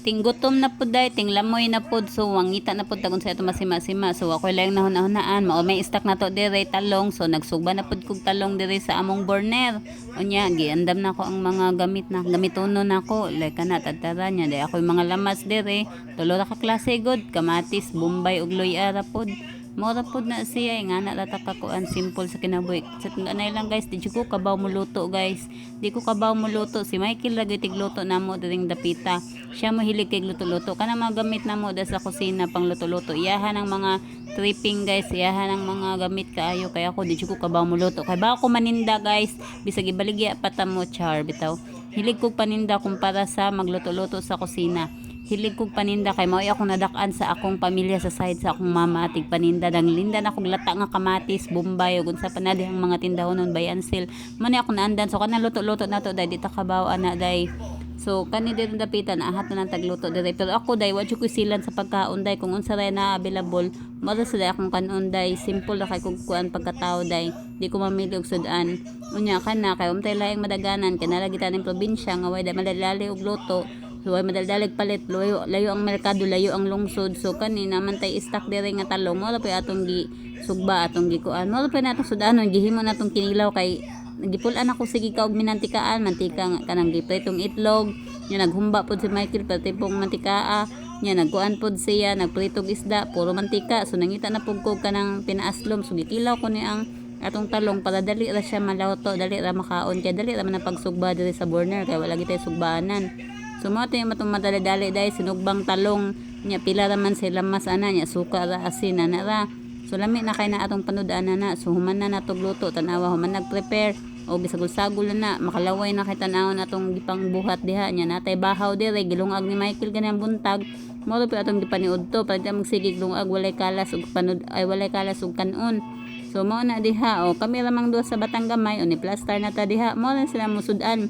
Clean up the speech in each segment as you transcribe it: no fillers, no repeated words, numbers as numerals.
ting gutom na pud day, ting lamoy na pud, so wangita na pud tagon sa ato masima-sima. So ako lang nahon-nahonaan, mao may stock na to dire talong, so nagsugba na pud kog talong dire sa among burner. Unya giandam na ko ang mga gamit na gamitono nako, like kana tadtara nya day ako mga lamas dire, tulo ra ka klase god, kamatis, bombay ug loy-ara pod. Mora pod na siya nga na lata kakuan simple sa kinabuhi. Sa anay lang guys, di ko kabaw mo luto guys. Di ko kabaw mo luto. Si Michael lagi tigluto namo diring dapita. Siya mo hilig kay luto-luto. Kana mga gamit namo da sa kusina pang luto-luto. Iyahan ang mga tripping guys, iyahan ang mga gamit kaayo kay ako di ko kabaw mo luto. Kay ba ako maninda guys, bisag ibaligya patamo char bitaw. Hilig ko paninda kumpara sa magluto-luto sa kusina. Hilig kog paninda kay mao akong nadak-an sa akong pamilya sa side sa akong mama atig paninda dang linda na kog lata nga kamatis, bombay ug unsa pa na ang mga tindahonon by Ansel. Mo ni ako naandan so kana luto-luto nato day dita kabaw ana day. So kani dito dapitan ahat na ng tagluto dire pero ako day wa jud ko silan sa pagkaon day kung unsa ray na available mo sa day akong kanon day simple ra kay kog kuan pagkatao day di ko mamili og sudan unya kana kay umtay laing madaganan kanala gitaning probinsya nga way day madalali og luto. Luway madaldalig palit, layo ang merkado, layo ang lungsod. So kani naman tay stock dire nga talong, mo pa atong gi sugba atong gikuan. Mo pa natong sudanon, gihimo natong kinilaw kay nagipulan ako sige ka og minantikaan, mantika nga kanang gipretong itlog. Nya naghumba pod si Michael pati pong mantikaa. Nya nagkuan pod siya, nagpritog isda, puro mantika. So nangita na pug ko kanang pinaaslom, so gikilaw ko ni ang atong talong para dali ra siya malawto, dali ra makaon kay dali ra man pagsugba diri sa burner kay wala gitay sugbaanan. So mo tayo matong madali-dali dahil sinugbang talong nya pila raman sila mas ana nya suka ra asin na ra. So lami na kay na atong panudan na so human na natog luto tanawa human nag-prepare o gisagol-sagol na makalaway na kay tan-awon atong gipang buhat diha nya natay bahaw dire gilungag ni Michael ganang buntag mo pa atong gipaniud to pagka magsigig lungag walay kalas ug panud ay walay kalas ug kanon. So mo na diha o kami ramang duha sa batang gamay o ni plaster na ta diha mo na sila musudan.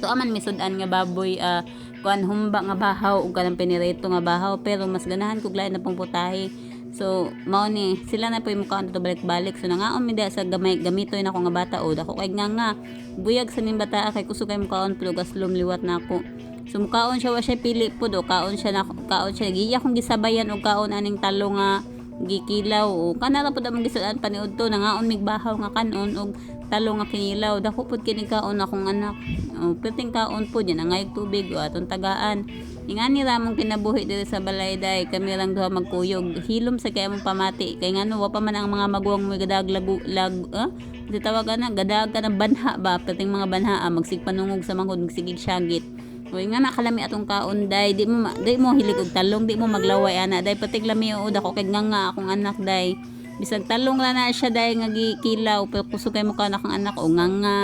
So aman misudan nga baboy kuan humba nga bahaw ug kanang pinireto nga bahaw pero mas ganahan kog lain na pong putahe. So mao ni sila na po mukaon to balik-balik so nangaon mi sa gamay gamitoy na ko nga bata o dako kay nga buyag sa ning bata kay kusog kay mukaon plugas lumliwat na ako. So mukaon siya wa siya pili pud o kaon siya giya kong gisabayan og kaon aning talo nga gikilaw o kana ra pud among gisudan paniud to nangaon mig bahaw nga kanon og talo nga kinilaw dako pud kini kaon akong anak o perting kaon pud yan angay tubig o atong tagaan ingani ra mong kinabuhi diri sa balay day kami lang duha magkuyog hilom sa kay among pamati kay ngano wa pa man ang mga maguwang mo gadag ditawagan na gadag ka ng banha ba perting mga banha magsigpanungog sa manghod magsigig syagit. Uy nga nakalami atong kaon day di mo hilig og talong di mo maglaway ana day patig lami o dako kay nga akong anak day bisag talong la na siya day nga gikilaw pero kusog kay mo ka akong anak o nga